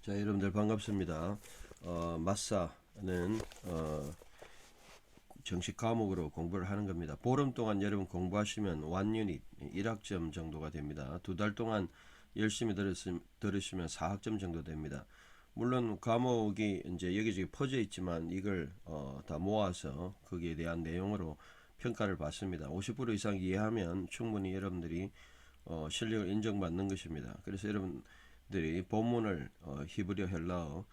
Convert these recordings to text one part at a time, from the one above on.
자, 여러분들 반갑습니다. 마사는 정식 과목으로 공부를 하는 겁니다. 보름 동안 여러분 공부하시면 1유닛 1학점 정도가 됩니다. 2달 동안 열심히 들으시면 4학점 정도 됩니다. 물론 과목이 이제 여기저기 퍼져 있지만 이걸 다 모아서 거기에 대한 내용으로 평가를 받습니다. 50% 이상 이해하면 충분히 여러분들이 실력을 인정받는 것입니다. 그래서 여러분들이 본문을 히브리어, 헬라어,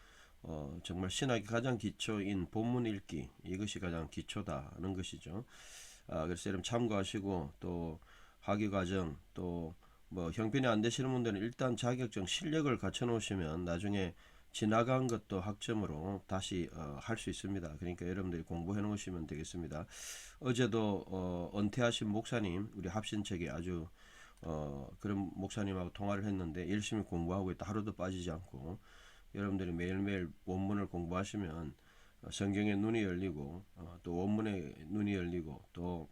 정말 신학의 가장 기초인 본문 읽기, 이것이 가장 기초다는 것이죠. 그래서 여러분 참고하시고, 또 학위과정, 또 뭐 형편이 안 되시는 분들은 일단 자격증 실력을 갖춰 놓으시면 나중에 지나간 것도 학점으로 다시 할 수 있습니다. 그러니까 여러분들이 공부해 놓으시면 되겠습니다. 어제도 은퇴하신 목사님, 우리 합신책에 아주 그런 목사님하고 통화를 했는데 열심히 공부하고 있다. 하루도 빠지지 않고 여러분들이 매일매일 원문을 공부하시면 성경의 눈이 열리고 또 원문의 눈이 열리고 또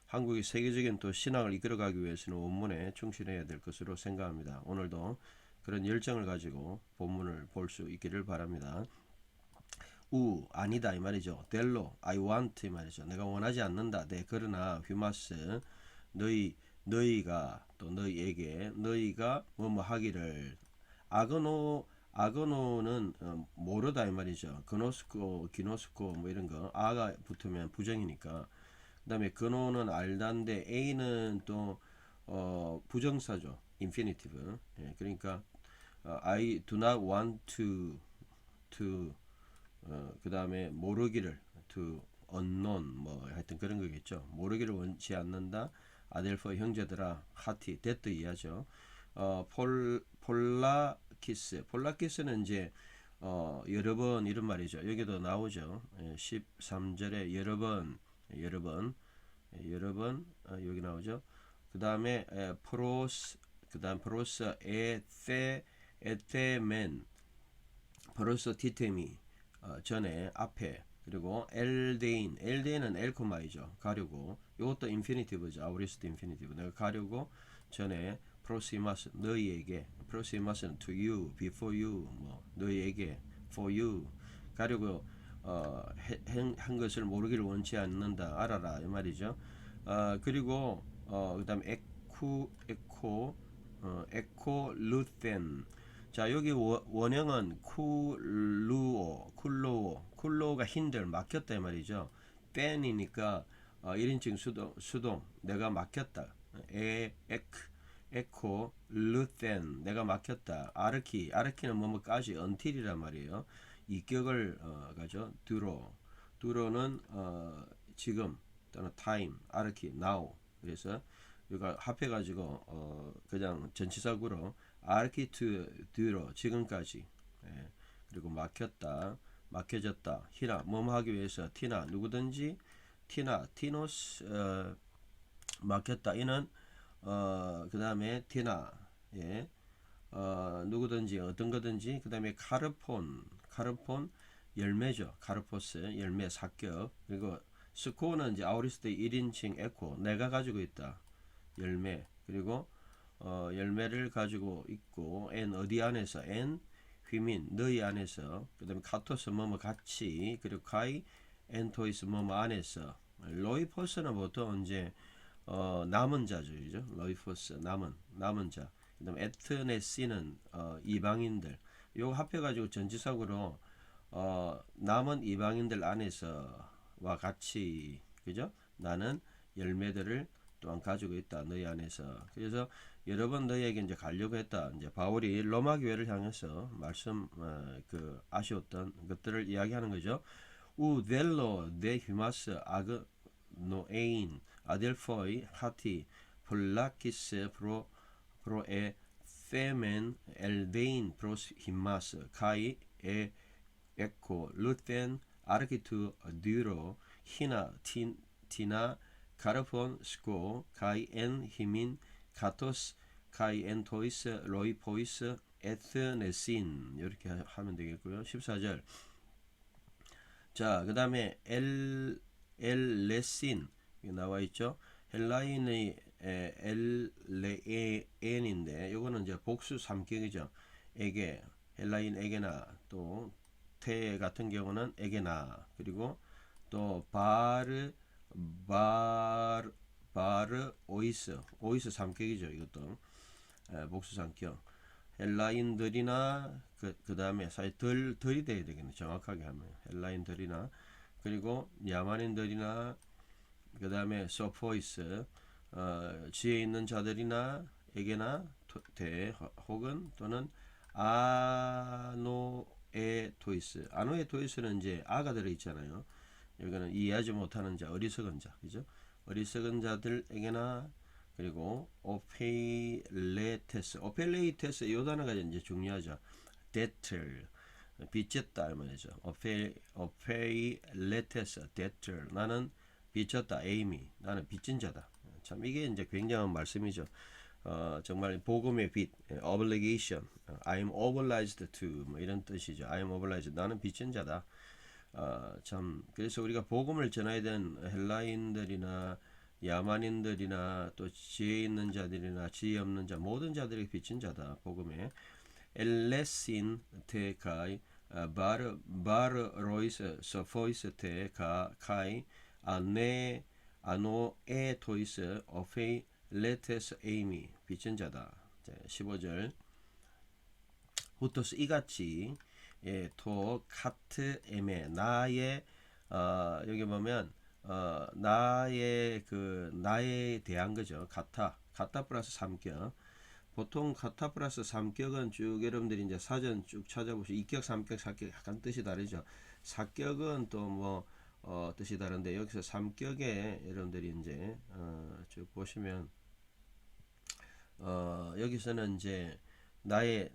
한국의 세계적인 또 신앙을 이끌어가기 위해서는 원문에 충실해야 될 것으로 생각합니다. 오늘도 그런 열정을 가지고 본문을 볼 수 있기를 바랍니다. 아니다 이 말이죠. 델로 I want 이 말이죠. 내가 원하지 않는다. 네, 그러나 휘마스 너희가 또 너희에게 너희가 뭐뭐 하기를 아그노는 모르다 이 말이죠. 그노스코 기노스코 뭐 이런 거 아가 붙으면 부정이니까. 그다음에 그노는 알다인데 A는 또 부정사죠. 인피니티브. 예, 그러니까 I do not want to 그 다음에 모르기를 to unknown 뭐 하여튼 그런 거겠죠. 모르기를 원치 않는다. 아델포 형제들아 하티 됐더 이하죠. 폴라키스는 이제 여러 번 이런 말이죠. 여기도 나오죠. 13절에 여러 번 여기 나오죠. 그 다음에 프로스 에테멘 프로스 티테미 전에 앞에 그리고 엘데인은 엘코마이죠. 가려고 이것도 인피니티브죠. 아우리스도 인피니티브. 내가 가려고 전에 프로시마스 너희에게 프로시마스는 to you, before you 뭐 너희에게 for you 가려고 한 것을 모르기를 원치 않는다. 알아라 이 말이죠. 그리고 그다음에 에코 루텐. 자, 여기 원형은 쿨로가 힌들 막혔다 이 말이죠. 뺀이니까 1인칭 수동 내가 막혔다. 에코 루텐 내가 막혔다. 아르키는 뭐뭐까지 until이란 말이에요. 이격을 가죠. 두로는 지금 또는 time 아르키 now. 그래서 이거 합해가지고 그냥 전치사구로 아르키투드로 지금까지. 예. 그리고 막혀졌다 히나 뭐뭐 하기 위해서 티나 누구든지 티노스 막혔다 이는 그 다음에 티나 예. 누구든지 어떤 거든지 그 다음에 카르폰 열매죠. 카르포스 열매 사격. 그리고 스코어는 이제 아우리스트 1인칭 에코 내가 가지고 있다 열매. 그리고 열매를 가지고 있고 n 어디 안에서 n 휘민 너희 안에서. 그 다음에 카토스 뭐뭐 같이. 그리고 카이 엔토이스 뭐뭐 안에서. 로이포스는 보통 이제 남은 자죠. 그죠? 로이포스 남은 자. 그 다음에 에트네시는 이방인들. 요거 합해가지고 전치사구로 남은 이방인들 안에서와 같이. 그죠? 나는 열매들을 또한 가지고 있다 너희 안에서. 그래서 여러 번 너희에게 이제 가려고 했다. 이제 바울이 로마 교회를 향해서 그 아쉬웠던 것들을 이야기하는 거죠. 델로 데 휴마스 아그노에인 아델포이 하티 플라키스 프로에 페멘 엘데인 프로스 히마스 카이 에코 루텐 아르키투 듀로 히나 티나 카르폰 스코 카이 엔 히민 카토스 카이 엔 토이스 로이 포이스 에트네신 이렇게 하면 되겠고요. 14절. 자, 그 다음에 엘레신 나와 있죠. 헬라인의 엘레엔인데 요거는 이제 복수 삼격이죠. 에게 헬라인에게나, 또 테 같은 경우는 에게나, 그리고 또 바르 오이스 삼격이죠. 이것도 복수 삼격. 헬라인들이나 그 다음에 사실 덜이 돼야 되겠네. 정확하게 하면 헬라인들이나, 그리고 야만인들이나, 그 다음에 소포이스, 지혜 있는 자들이나 에게나 대, 혹은 또는 아노에토이스. 아노에토이스는 이제 아가 들어 있잖아요. 여기는 이해하지 못하는 자, 어리석은 자, 그죠? 어리석은 자들에게나, 그리고 오펠레이테스 이 단어가 이제 중요하죠. 데틀, 빚졌다 이 말이죠. 오페일레테스 데틀, 나는 빚졌다. 에이미, 나는 빚진 자다. 참 이게 이제 굉장한 말씀이죠. 정말 복음의 빚, obligation, I'm obliged to, 뭐 이런 뜻이죠. I'm obliged, 나는 빚진 자다. 참 그래서 우리가 복음을 전해야 되는 헬라인들이나 야만인들이나 또 지혜 있는 자들이나 지혜 없는 자, 모든 자들에게 빚진 자다. 복음에 엘레신 테카이 바르 로이스 소포이스 테카 카이 아네 아노에 토이스 오페이 레테스 에이미, 빚진 자다. 15절 후토스 이같이, 예, 토 카트 에메, 나의, 여기 보면 나에 대한 거죠. 가타 플러스 삼격. 보통 가타 플러스 삼격은 쭉 여러분들이 이제 사전 쭉 찾아보시면 이격, 삼격, 사격 약간 뜻이 다르죠. 사격은 또 뭐 뜻이 다른데, 여기서 삼격에 여러분들이 이제 쭉 보시면 여기서는 이제 나의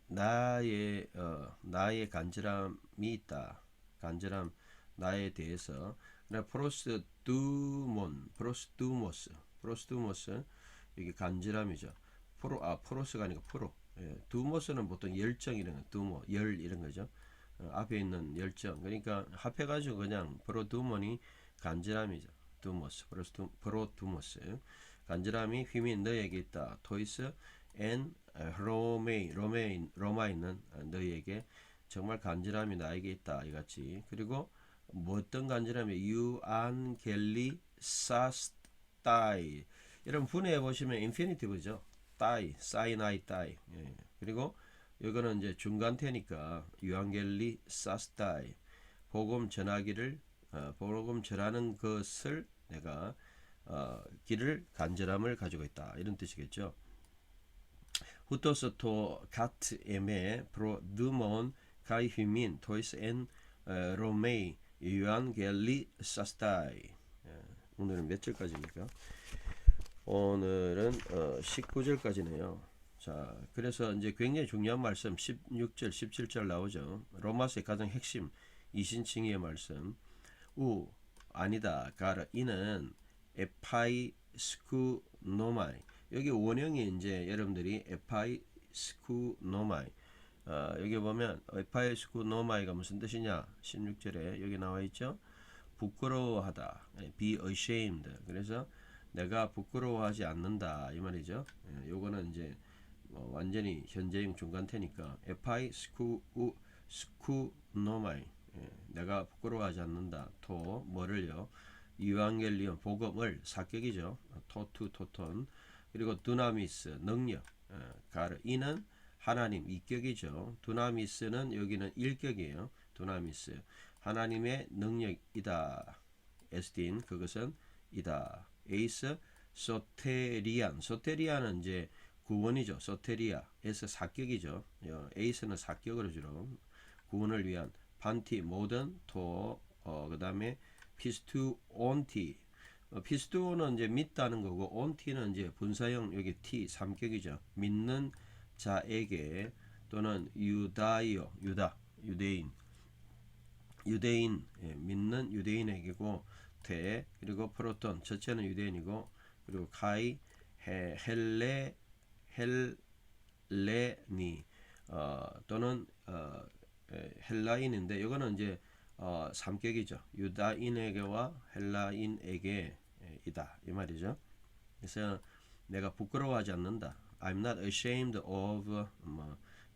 간절함이 있다. 간절함, 나에 대해서. 프로스두모스 이게 간절함이죠. 프로스가 아니고 프로. 예, 두모스는 보통 열정 이런 거, 두모 열 이런 거죠. 앞에 있는 열정. 그러니까 합해가지고 그냥 프로두모니 간절함이죠. 두모스, 프로두모스. 간절함이 휘민 너에게 있다. 토이스 앤 로마에 있는 너희에게 정말 간절함이 나에게 있다. 이같이. 그리고 뭐 어떤 간절함이 유안겔리 사스타이. 여러분 분해해 보시면 인피니티브죠. 따이, 사이나이 따이. 예. 그리고 이거는 이제 중간태니까 유안겔리 사스타이. 복음 전하기를, 복음 전하는 것을 내가 길을 간절함을 가지고 있다. 이런 뜻이겠죠. 후토스 토 카트 에메 프로드몬 카이 휘민 토이스 엔 로메이 유안겔리 사스타이. 오늘은 몇 절까지입니까? 오늘은 19절까지네요. 자, 그래서 이제 굉장히 중요한 말씀 16절, 17절 나오죠. 로마서의 가장 핵심 이신칭의의 말씀. 아니다. 가르 이는 에파이스쿠노마이. 여기 원형이 이제 여러분들이 에파이스쿠노마이. 여기 보면 에파이스쿠노마이가 무슨 뜻이냐? 16절에 여기 나와 있죠. 부끄러워하다. be ashamed. 그래서 내가 부끄러워하지 않는다 이 말이죠. 요거는 이제 완전히 현재형 중간태니까 에파이스쿠노마이. 내가 부끄러워하지 않는다. 토 뭐를요? 유앙겔리온 복음을 사격이죠. 토톤. 그리고 두나미스 능력. 가르 이는 하나님 이격이죠. 두나미스는 여기는 일격이에요. 두나미스 하나님의 능력이다. 에스틴 그것은 이다. 에이스 소테리안은 이제 구원이죠. 소테리아에서 사격이죠. 에이스는 사격으로 주로 구원을 위한 반티 모든 토. 그 다음에 피스투온티. 피스투는 이제 믿다는 거고 온티는 이제 분사형 여기 T 삼격이죠. 믿는 자에게 또는 유대인 믿는 유대인에게고 대 그리고 프로톤 첫째는 유대인이고 그리고 카이 헬레니 또는 헬라인인데 이거는 이제 삼격이죠. 유다인에게와 헬라인에게 이다 이 말이죠. 그래서 내가 부끄러워하지 않는다. I'm not ashamed of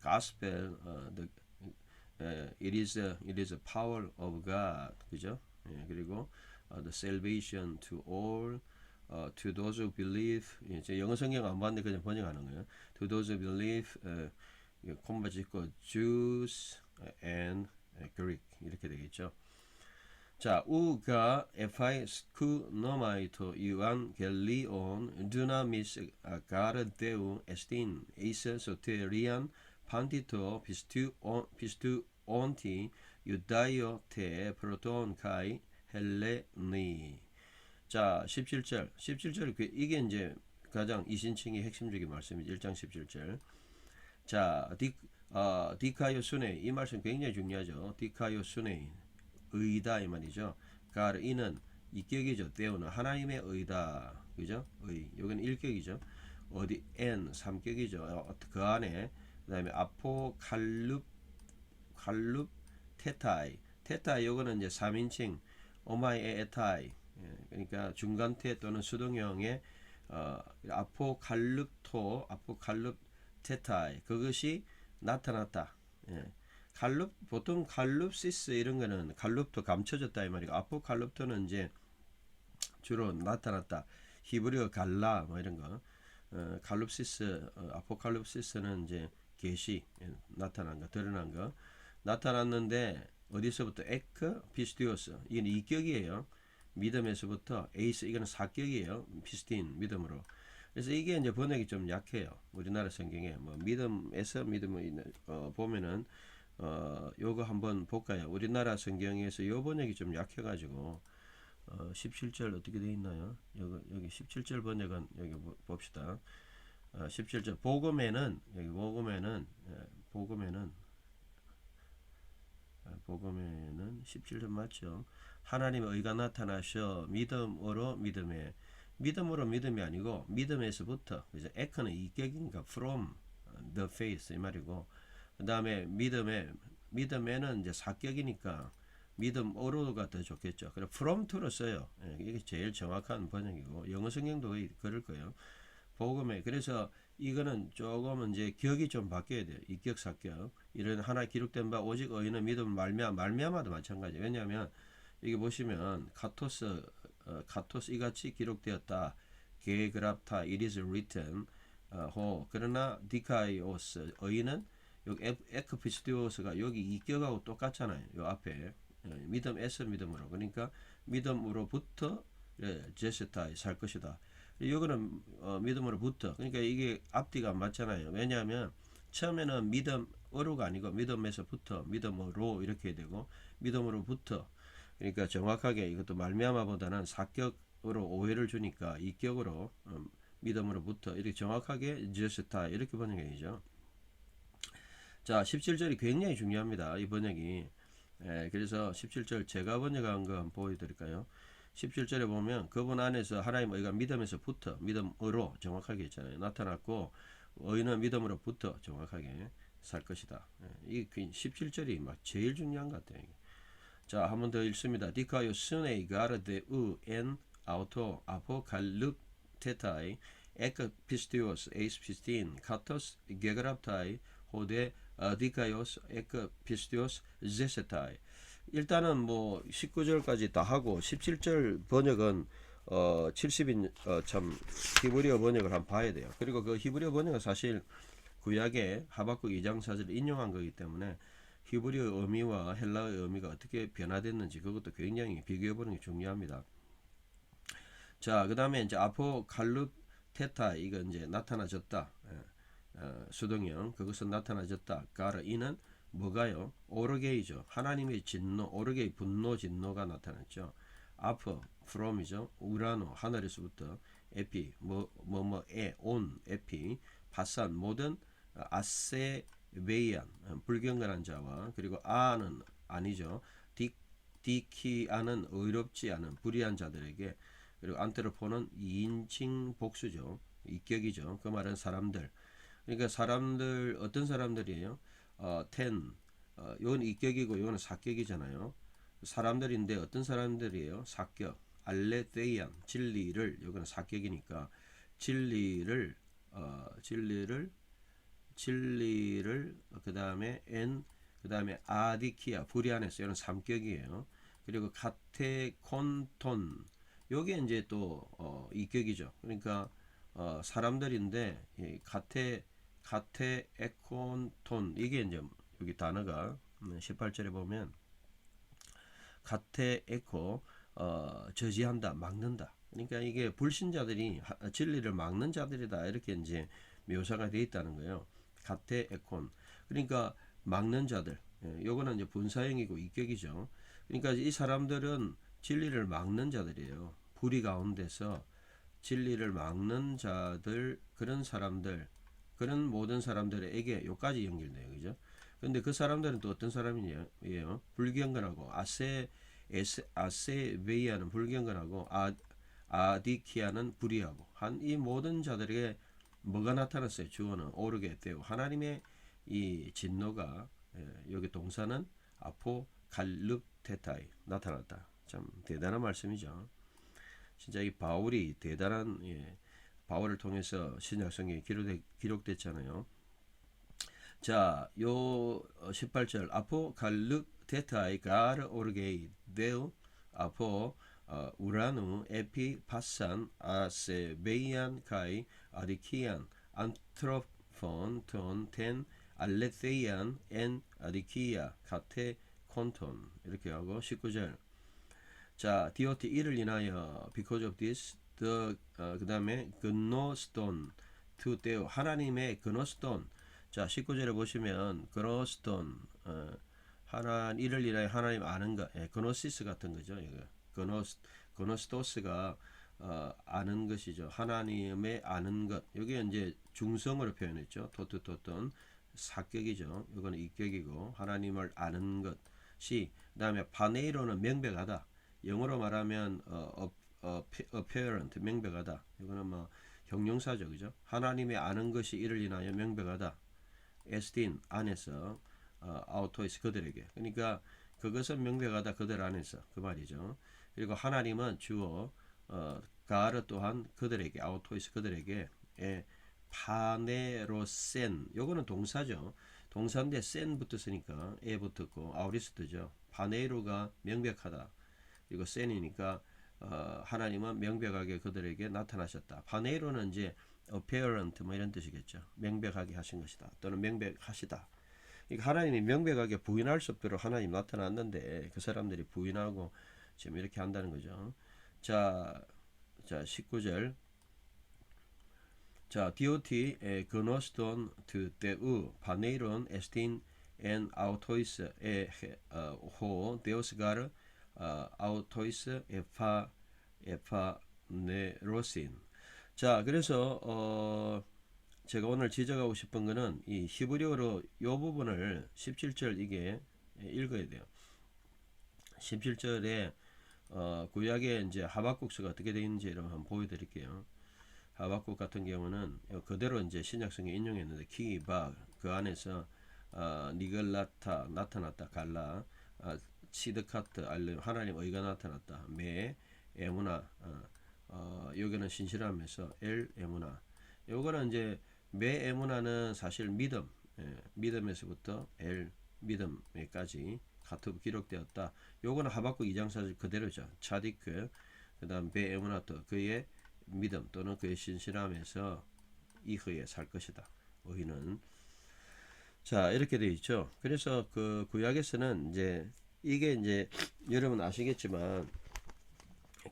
gospel, it is a power of God. 그죠? 예, 그리고 the salvation to all, to those who believe. 예, 제 영어 성경 안 봤는데 그냥 번역하는 거예요. To those who believe, 콤마 짓고 Jews and Greek 이렇게 되겠죠. 자, 우가 에파이스쿠 노마이토 이완겔리온 두나미스 가르데우 에스틴 에이스 소테리안 판티토 피스투 온티 유다이오 테 프로톤 카이 헬레니. 자, 17절 이게 이제 가장 이신칭의 핵심적인 말씀이죠. 1장 17절. 자, 디카요 수네, 이 말씀 굉장히 중요하죠. 디카요 수네, 의다 이 말이죠. 가르 이는 이격이죠. 때우는 하나님의 의다, 그죠? 의, 여기는 일격이죠. 어디 엔 삼격이죠. 그 안에 그다음에 아포칼룹 테타이, 요거는 이제 3인칭 오마이 에타이. 그러니까 중간태 또는 수동형의 아포칼룹 테타이, 그것이 나타났다. 예. 보통 갈룹시스 이런 거는 갈룹도 감춰졌다 이 말이고, 아포칼룹토는 이제 주로 나타났다. 히브리어 갈라 뭐 이런 거. 갈룹시스, 아포칼룹시스는 이제 계시, 나타난 거, 드러난 거. 나타났는데 어디서부터? 에크 피스티오스, 이건 이격이에요. 믿음에서부터 에이스, 이거는 사격이에요. 피스틴, 믿음으로. 그래서 이게 이제 번역이 좀 약해요. 우리나라 성경에 뭐 믿음에서 믿음을 보면은 요거 한번 볼까요? 우리나라 성경에서 요 번역이 좀 약해가지고 17절 어떻게 되어 있나요? 여기 17절 번역은 여기 봅시다. 17절 복음에는, 여기 복음에는 17절 맞죠? 하나님의 의가 나타나셔 믿음으로 믿음이 아니고 믿음에서부터, 그죠? 에크는 이격이니까 from the faith 이 말이고, 그 다음에 믿음에는 이제 사격이니까 믿음으로가 더 좋겠죠. 그래 from to로 써요. 이게 제일 정확한 번역이고, 영어 성경도 그럴 거예요. 복음에. 그래서 이거는 조금 이제 격이 좀 바뀌어야 돼요. 이격 사격. 이런 하나 기록된 바 오직 의인은 믿음 말미암아도 마찬가지. 왜냐하면 여기 보시면 카토스 이같이 기록되었다. 게그랍타 it is written. 그러나 디카이오스 의인은 여기 에크피스티오스가 여기 이격하고 똑같잖아요. 요 앞에 믿음에서 믿음으로. 그러니까 믿음으로부터 제스타에 살 것이다. 이거는 믿음으로부터. 그러니까 이게 앞뒤가 안 맞잖아요. 왜냐하면 처음에는 믿음으로가 아니고 믿음에서부터 믿음으로 이렇게 되고 믿음으로부터. 그러니까 정확하게 이것도 말미암아보다는 사격으로 오해를 주니까 이격으로 믿음으로부터 이렇게 정확하게 제스타 이렇게 번역해야죠. 자, 17절이 굉장히 중요합니다. 이 번역이. 그래서 17절 제가 번역한 거 한번 보여드릴까요? 17절에 보면 그분 안에서 하나님 의가 믿음에서부터, 믿음으로 정확하게 있잖아요. 나타났고 의는 믿음으로부터 정확하게 살 것이다. 이 17절이 막 제일 중요한 것 같아요. 자, 한 번 더 읽습니다. 디카요 스네이 가르데 우엔 아우토 아포칼룹 테타이 에크 피스티오스 에이스 피스틴 카토스 게그랍타이 호데 디카요스 에크 피스티오스 제세타이. 일단은 뭐 19절까지 다 하고 17절 번역은 70인 참 히브리어 번역을 한번 봐야 돼요. 그리고 그 히브리어 번역은 사실 구약의 하박국 2장 4절을 인용한 거기 때문에 히브리어 의미와 헬라어의 의미가 어떻게 변화됐는지 그것도 굉장히 비교해 보는 게 중요합니다. 자, 그다음에 이제 아포칼룹 테타, 이거 이제 나타나졌다. 수동형, 그것은 나타나졌다. 가르 이는 뭐가요? 오르게이죠. 하나님의 진노, 오르게이 분노 진노가 나타났죠. 아프 from이죠. 우라노 하늘에서부터, 에피 온 에피, 바산 모든 아세베이안 불경건한 자와, 그리고 아는 아니죠. 디키아는 의롭지 않은 불의한 자들에게, 그리고 안테로포는 2인칭 복수죠. 이격이죠. 그 말은 사람들. 그러니까 사람들 어떤 사람들이에요? 요건 이격이고 요거는 사격이잖아요. 사람들인데 어떤 사람들이에요? 사격. 알레테이안 진리를, 요거는 사격이니까 진리를 그 다음에 그 다음에 아디키아, 불이 안에서 이런 삼격이에요. 그리고 카테콘톤, 요게 이제 또 이격이죠. 그러니까 사람들인데 이 카테에콘톤, 이게 이제 여기 단어가 18절에 보면 카테에코, 저지한다, 막는다. 그러니까 이게 불신자들이 진리를 막는 자들이다, 이렇게 이제 묘사가 되어 있다는 거예요. 카테에콘. 그러니까 막는 자들. 요거는 이제 분사형이고 이격이죠. 그러니까 이 사람들은 진리를 막는 자들이에요. 불의 가운데서 진리를 막는 자들, 그런 사람들, 그런 모든 사람들에게 요까지 연결돼요. 그죠? 근데 그 사람들은 또 어떤 사람이에요? 불경건하고 아세베이아는 불경건하고 아디키아는 불의하고 한 이 모든 자들에게 뭐가 나타났어요? 주어는 오르게 되고 하나님의 이 진노가, 여기 동사는 아포칼립테타이, 나타났다. 참 대단한 말씀이죠. 진짜 이 바울이 대단한, 바울을 통해서 신약 성경에 기록됐잖아요. 자, 요 18절 아포칼립테타이 가르 오르게이 데우 아포 우라누 에피 파산 아세베이안 카이 아디키안 안트로폰 톤텐 알레테이안 엔 아디키아 카테 콘톤, 이렇게 하고 19절 자 디오티 이를 인하여 because of this 그 다음에 그노스톤 to 데오, 하나님의 그노스톤. 자 19절에 보시면 그노스톤, 이를 인하여 하나님 아는 것, 그노시스 같은 거죠. 이거 그노스토스가 아는 것이죠. 하나님의 아는 것. 여기 이제 중성으로 표현했죠. 토트토톤 사격이죠. 이거는 이격이고 하나님을 아는 것이, 그다음에 파네이로는 명백하다. 영어로 말하면 apparent, 명백하다. 이거는 뭐 형용사죠, 그죠? 하나님의 아는 것이 이를 인하여 명백하다. 에스틴, 안에서, 아우토이스, 그들에게. 그러니까 그것은 명백하다, 그들 안에서, 그 말이죠. 그리고 하나님은 주어, 가르 또한 그들에게, 아우토이스, 그들에게, 파네로센, 요거는 동사죠. 동사인데 센 붙었으니까 에 붙었고 아우리스트죠. 파네로가 명백하다. 이거 센이니까 하나님은 명백하게 그들에게 나타나셨다. 파네로는 이제 apparent 뭐 이런 뜻이겠죠. 명백하게 하신 것이다. 또는 명백하시다. 그러니까 하나님이 명백하게 부인할 수 없도록 하나님 나타났는데 그 사람들이 부인하고 지금 이렇게 한다는 거죠. 자 19절 자 디오티 그노스톤 트테우 파네이론 에스틴 엔 아우토이스 호 데오스가르 아우토이스 에파네로신. 자 그래서 제가 오늘 지적하고 싶은 거는 이 히브리어로 이 부분을 17절 이게 읽어야 돼요. 17절에 구약에 이제 하박국서가 어떻게 되어 있는지 여러분 한번 보여드릴게요. 하박국 같은 경우는 그대로 이제 신약성에 인용했는데 키바 그 안에서 니글라타 나타났다, 갈라, 시드카트 알레 하나님 의가 나타났다, 메 에무나, 여기는 신실함에서 엘 에무나. 요거는 이제 메 에무나는 사실 믿음, 믿음에서부터 엘 믿음에까지 카투브 기록되었다. 요거는 하박국 2장 4절 그대로죠. 차디크 그다음 베 에무나 또 그의 믿음 또는 그의 신실함에서 이후에 살 것이다. 의는. 자 이렇게 되어 있죠. 그래서 그 구약에서는 이제 이게 이제 여러분 아시겠지만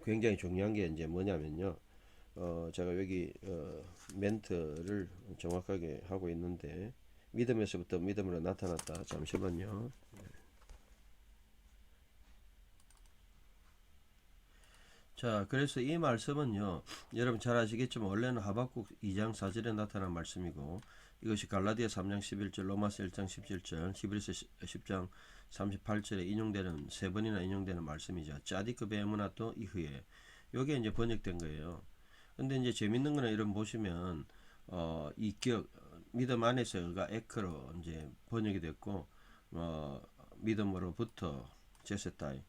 굉장히 중요한 게 이제 뭐냐면요. 제가 여기 멘트를 정확하게 하고 있는데 믿음에서부터 믿음으로 나타났다. 잠시만요. 자, 그래서 이 말씀은요, 여러분 잘 아시겠지만 원래는 하박국 2장 4절에 나타난 말씀이고 이것이 갈라디아 3장 11절, 로마서 1장 17절, 히브리서 10장 38절에 인용되는 세 번이나 인용되는 말씀이죠. 짜디크 베무나또 이후에 요게 이제 번역된 거예요. 근데 이제 재밌는 거는 이런 보시면 이격 믿음 안에서가 에크로 이제 번역이 됐고 믿음으로부터 제세타이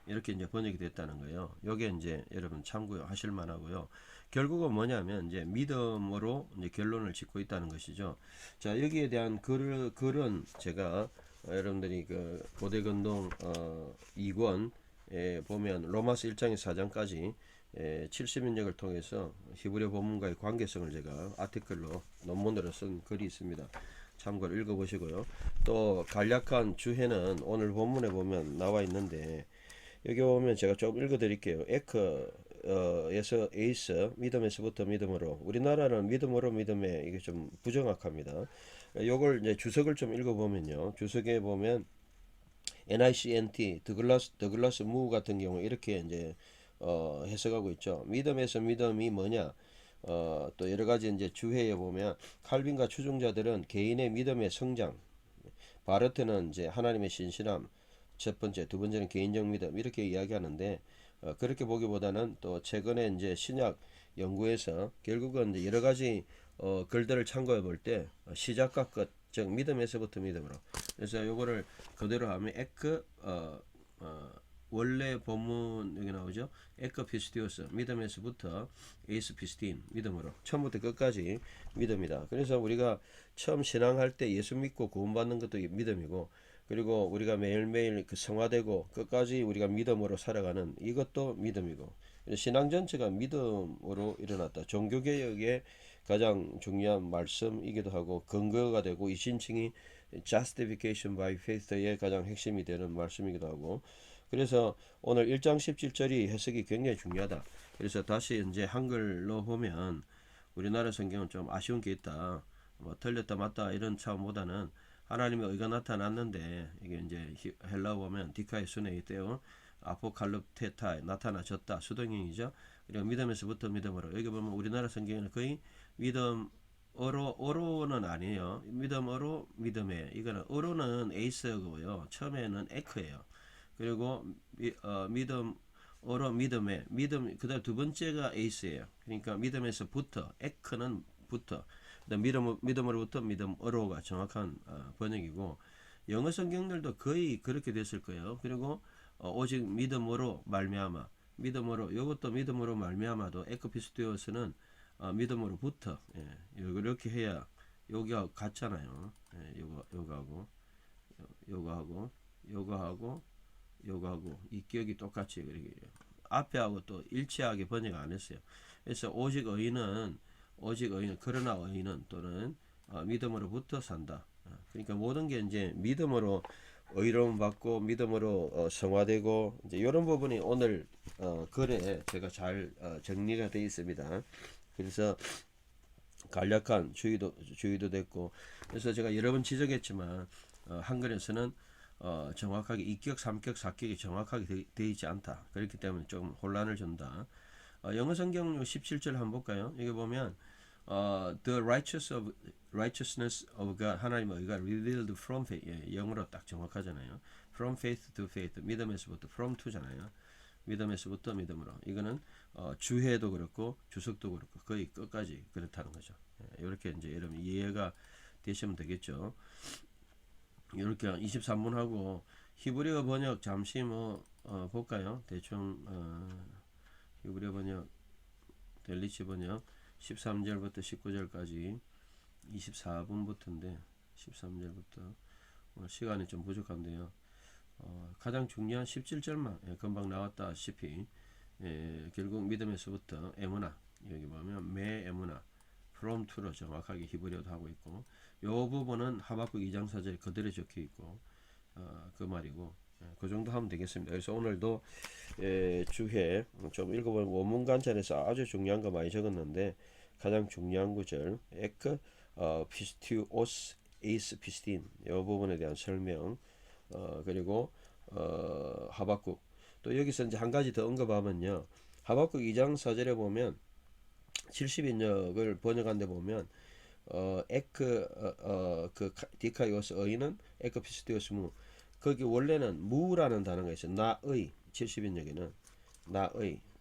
이렇게 이제 번역이 됐다는 거예요. 요게 이제 여러분 참고하실 만하고요. 결국은 뭐냐면 이제 믿음으로 이제 결론을 짓고 있다는 것이죠. 자 여기에 대한 글은 제가 여러분들이 그 고대근동 2권에 보면 로마서 1장에서 4장까지 70인역을 통해서 히브리어 본문과의 관계성을 제가 아티클로 논문으로 쓴 글이 있습니다. 참고로 읽어보시고요. 또 간략한 주해는 오늘 본문에 보면 나와 있는데, 여기 보면 제가 좀 읽어드릴게요. 에서 에이스, 믿음에서부터 믿음으로. 우리나라는 믿음으로 믿음에 이게 좀 부정확합니다. 요걸 이제 주석을 좀 읽어보면요. 주석에 보면 NICNT, 더글라스 무 같은 경우 이렇게 이제 해석하고 있죠. 믿음에서 믿음이 뭐냐? 또 여러 가지 이제 주해에 보면 칼빈과 추종자들은 개인의 믿음의 성장, 바르트는 이제 하나님의 신실함, 첫 번째, 두 번째는 개인적 믿음 이렇게 이야기하는데, 그렇게 보기보다는 또 최근에 이제 신약 연구에서 결국은 이제 여러 가지 글들을 참고해 볼 때 시작과 끝, 즉 믿음에서부터 믿음으로. 그래서 요거를 그대로 하면 원래 본문 여기 나오죠. 에크 피스티오스, 믿음에서부터 에이스 피스틴, 믿음으로. 처음부터 끝까지 믿음이다. 그래서 우리가 처음 신앙할 때 예수 믿고 구원받는 것도 믿음이고, 그리고 우리가 매일매일 그 성화되고 끝까지 우리가 믿음으로 살아가는 이것도 믿음이고, 신앙 전체가 믿음으로 일어났다. 종교개혁의 가장 중요한 말씀이기도 하고 근거가 되고, 이 신칭이 justification by faith의 가장 핵심이 되는 말씀이기도 하고, 그래서 오늘 1장 17절이 해석이 굉장히 중요하다. 그래서 다시 이제 한글로 보면 우리나라 성경은 좀 아쉬운 게 있다. 뭐 틀렸다 맞다 이런 차원보다는 하나님의 의가 나타났는데, 이게 이제 헬라어 보면 디카의 순회이 때요 아포칼립테타에 나타나졌다, 수동형이죠. 그리고 믿음에서부터 믿음으로. 여기 보면 우리나라 성경에는 거의 믿음어로는 아니에요. 믿음어로 믿음에. 이거는 어로는 에이스고요. 처음에는 에크예요. 그리고 믿음어로 믿음에, 믿음 그다음 두 번째가 에이스예요. 그러니까 믿음에서부터, 에크는 부터, 믿음으로부터 믿음어로가 정확한 번역이고, 영어 성경들도 거의 그렇게 됐을 거예요. 그리고 오직 믿음으로 말미암아, 믿음으로, 이것도 믿음으로 말미암아도 에크피스티오스는 믿음으로부터, 이렇게 해야 여기하고 같잖아요. 요거하고 이 기억이 똑같이 그렇게 앞에하고 또 일치하게 번역 안 했어요. 그래서 오직 의인은 그러나 의인은 또는 믿음으로부터 산다. 그러니까 모든 게 이제 믿음으로 의로움 받고 믿음으로 성화되고, 이제 이런 부분이 오늘 글에 제가 잘 정리가 되어 있습니다. 그래서 간략한 주의도 됐고, 그래서 제가 여러 번 지적했지만 한글에서는 정확하게 2격, 3격, 4격이 정확하게 되어 있지 않다. 그렇기 때문에 좀 혼란을 준다. 영어 성경 17절 한번 볼까요? 여기 보면 the righteousness of God, 하나님의 의가 revealed from faith. 영어로 딱 정확하잖아요. from faith to faith, 믿음에서부터, from to잖아요. 믿음에서부터 믿음으로. 이거는 주해도 그렇고 주석도 그렇고 거의 끝까지 그렇다는 거죠. 이렇게 이제 여러분 이해가 되시면 되겠죠. 이렇게 23분 하고 히브리어 번역 잠시 볼까요? 대충 히브리어 번역, 델리치 번역 13절부터 19절까지 24분부터인데 13절부터 오늘 시간이 좀 부족한데요. 가장 중요한 17절만 금방 나왔다시피 결국 믿음에서부터 에무나, 여기 보면 매 에무나 from to로 정확하게 히브리어도 하고 있고, 요 부분은 하박국 2장 4절에 그대로 적혀 있고 그 말이고, 그 정도 하면 되겠습니다. 그래서 오늘도 주해 좀 읽어보면 원문 관찰에서 아주 중요한 거 많이 적었는데, 가장 중요한 구절 에크 피스티오스 에이스 피스틴 이 부분에 대한 설명, 그리고 하박국, 또 여기서 이제 한 가지 더 언급하면요, 하박국 2장 4절에 보면 70인역을 번역한 데 보면 그 디카이오스 의는 에크피스티오스 무, 거기 원래는 무라는 단어가 있어요. 나의, 70인역에는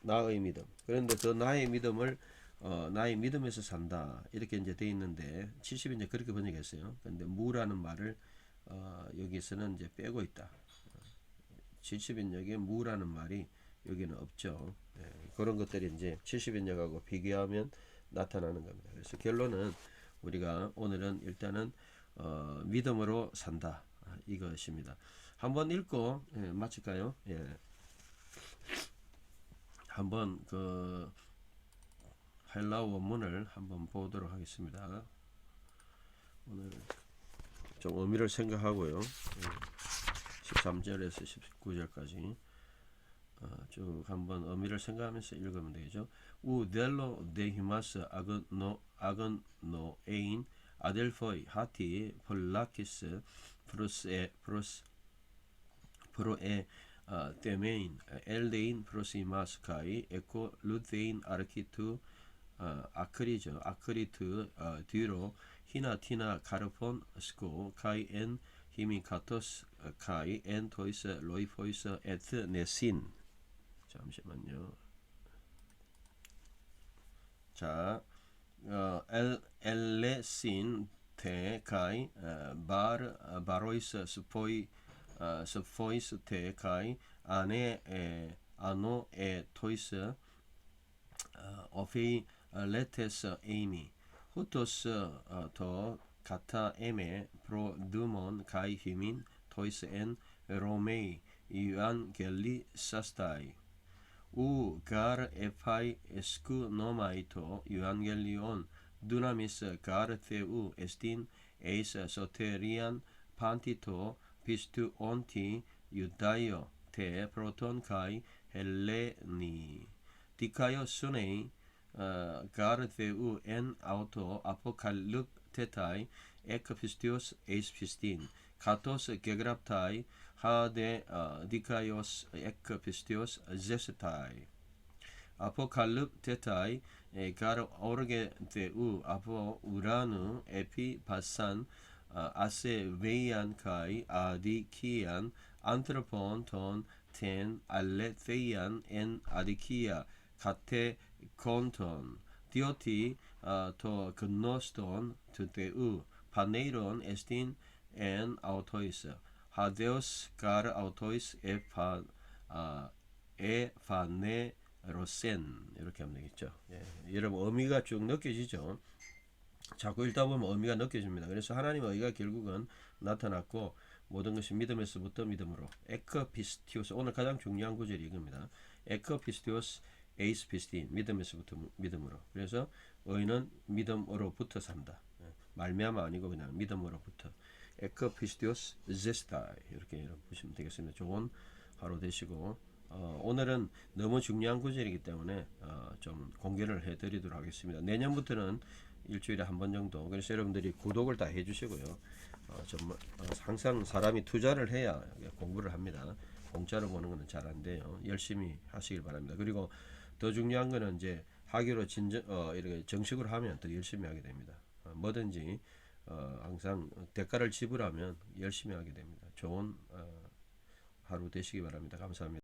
나의 믿음. 그런데 그 나의 믿음을 나의 믿음에서 산다 이렇게 이제 돼 있는데 70인역 그렇게 번역했어요. 근데 무라는 말을 여기서는 이제 빼고 있다. 70인역에 무라는 말이 여기는 없죠. 그런 것들이 이제 70인역하고 비교하면 나타나는 겁니다. 그래서 결론은 우리가 오늘은 일단은 믿음으로 산다. 이것입니다. 한번 읽고 마칠까요? 예. 한번 그 헬라어 원문을 한번 보도록 하겠습니다. 오늘 좀 의미를 생각하고요. 13절에서 19절까지 쭉 한번 의미를 생각하면서 읽으면 되겠죠. 우 델로 데히마스 아건노에인 아델포이 하티 폴라키스 프로에 테메인 엘데인 프로시마스 카이 에코 루테인 아르키투 아크리죠. 아크리트 뒤로 히나티나 카르폰 스코 카이 엔 히미카토스 카이 엔 토이스 로이포이스 에트 네신. 잠시만요. 자, 엘레신 테 카이 바로이스 스포이스 테 카이 아노 에 토이스 오페이 레테스 에이미 후토스 더 카타 에메 프로드몬 가이 히민 토이스 엔 로메이 이완겔리 사스타이 우 가르 에파이 에스쿠 노마이토 이완겔리온 두나미스 가르테우 에스틴 에이스 소테리안 판티토 비스투 온티 유다이오 테 프로톤 카이 헬레니 디카요 수네이 가르테우 엔 아우토 아포칼룩 테타이 에크피스티오스 에이스피스틴 카토스 게그랍타이 하데 디카요스 에크피스티오스 제스타이 아포칼룩 테타이 가르 오르게테우 아포 우라누 에피 바산 아세베이안 카이 아디키안 안트로폰 톤텐 알레테이안 엔 아디키아 카테 콘톤 디오티 토 근노스톤 투테우 파네이론 에스틴 엔 아우토이스 하데오스 가르 아우토이스 에파네로센 이렇게 하면 되겠죠. 예, 여러분 의미가 쭉 느껴지죠. 자꾸 읽다 보면 의미가 느껴집니다. 그래서 하나님의 의가 결국은 나타났고 모든 것이 믿음에서부터 믿음으로 에크피스티오스 오늘 가장 중요한 구절이 이겁니다. 에크피스티오스 에이스피스틴 믿음에서부터 믿음으로. 그래서 의는 믿음으로부터 산다. 말미암아 아니고 그냥 믿음으로부터. 에크피스티오스 제스타 이렇게 보시면 되겠습니다. 좋은 하루 되시고 오늘은 너무 중요한 구절이기 때문에 좀 공개를 해드리도록 하겠습니다. 내년부터는 일주일에 한 번 정도. 그래서 여러분들이 구독을 다 해주시고요. 항상 사람이 투자를 해야 공부를 합니다. 공짜로 보는 것은 잘 안 돼요. 열심히 하시길 바랍니다. 그리고 더 중요한 거는 이제 하기로 이렇게 정식으로 하면 더 열심히 하게 됩니다. 뭐든지 항상 대가를 지불하면 열심히 하게 됩니다. 좋은 하루 되시기 바랍니다. 감사합니다.